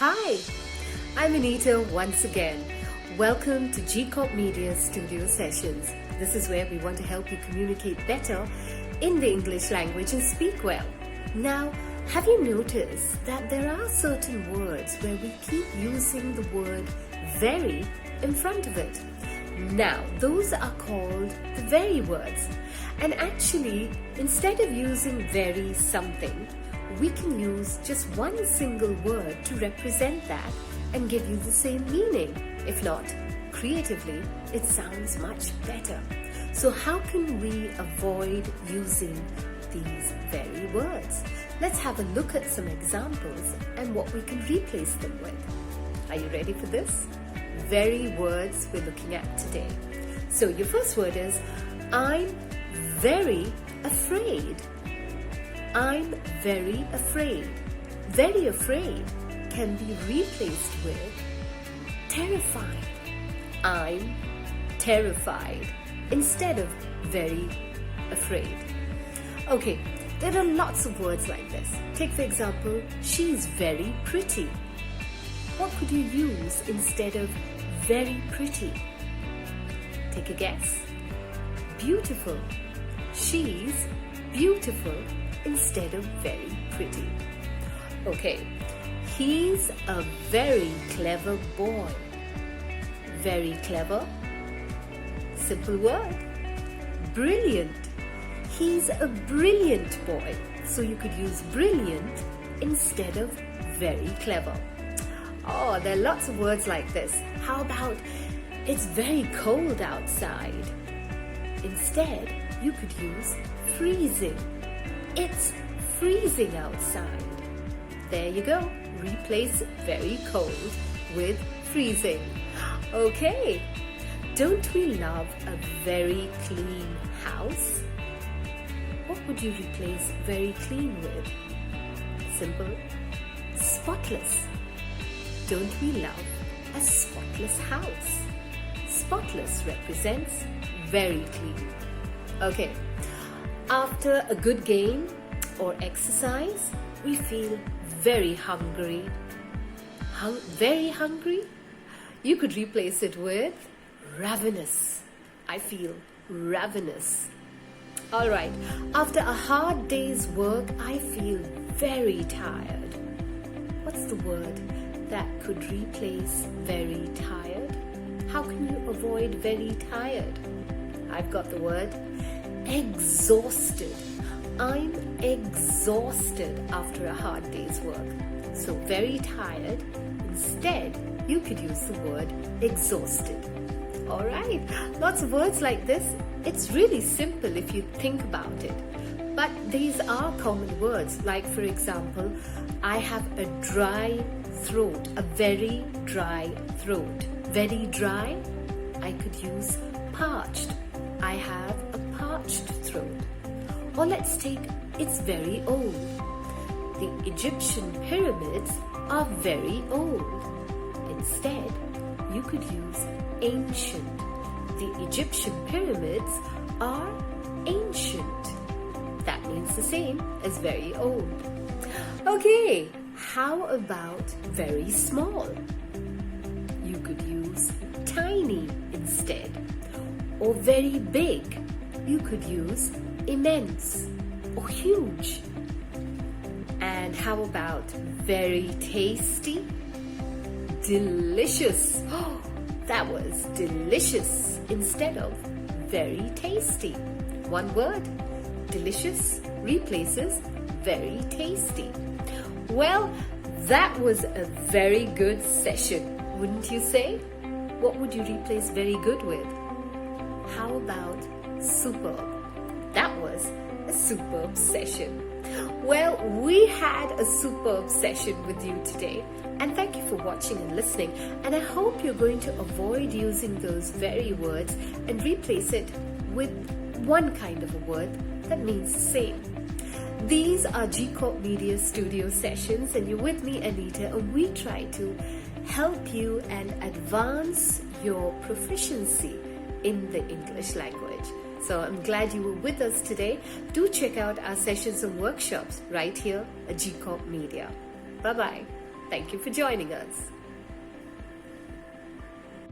Hi, I'm Anita once again. Welcome to Gcorp Media Studios sessions. This is where we want to help you communicate better in the English language and speak well. Now, have you noticed that there are certain words where we keep using the word very in front of it? Now, those are called the very words. And actually, instead of using very something, we can use just one single word to represent that and give you the same meaning. If not, creatively, it sounds much better. So how can we avoid using these very words? Let's have a look at some examples and what we can replace them with. Are you ready for this? Very words we're looking at today. So your first word is, I'm very afraid. I'm very afraid. Very afraid can be replaced with terrified. I'm terrified instead of very afraid. Okay, there are lots of words like this. Take for example, she's very pretty. What could you use instead of very pretty? Take a guess. Beautiful. She's beautiful instead of very pretty. Okay, he's a very clever boy. Very clever. Simple word. Brilliant. He's a brilliant boy. So you could use brilliant instead of very clever. Oh, there are lots of words like this. How about it's very cold outside? Instead, you could use freezing. It's freezing outside. There you go. Replace very cold with freezing. Okay. Don't we love a very clean house? What would you replace very clean with? Simple. Spotless. Don't we love a spotless house? Spotless represents very clean. Okay. After a good game or exercise, we feel very hungry. Very hungry? You could replace it with ravenous. I feel ravenous. Alright, after a hard day's work, I feel very tired. What's the word that could replace very tired? How can you avoid very tired? I've got the word exhausted. I'm exhausted after a hard day's work. So very tired. Instead, you could use the word exhausted. Alright, lots of words like this. It's really simple if you think about it. But these are common words. Like for example, I have a dry throat. A very dry throat. Very dry, I could use parched. I have a parched throat. Or let's take, it's very old. The Egyptian pyramids are very old. Instead, you could use ancient. The Egyptian pyramids are ancient. That means the same as very old. Okay, how about very small? You could use tiny instead. Or very big, you could use immense or huge. And how about very tasty? Delicious. Oh, that was delicious instead of very tasty. One word, delicious replaces very tasty. Well, that was a very good session, wouldn't you say? What would you replace very good with? How about superb? That was a superb session. Well, we had a superb session with you today, and thank you for watching and listening. And I hope you're going to avoid using those very words and replace it with one kind of a word that means the same. These are Gcorp Media Studio sessions, and you're with me, Anita, and we try to help you and advance your proficiency in the English language. So I'm glad you were with us today. Do check out our sessions and workshops right here at Gcorp Media. Bye-bye. Thank you for joining us.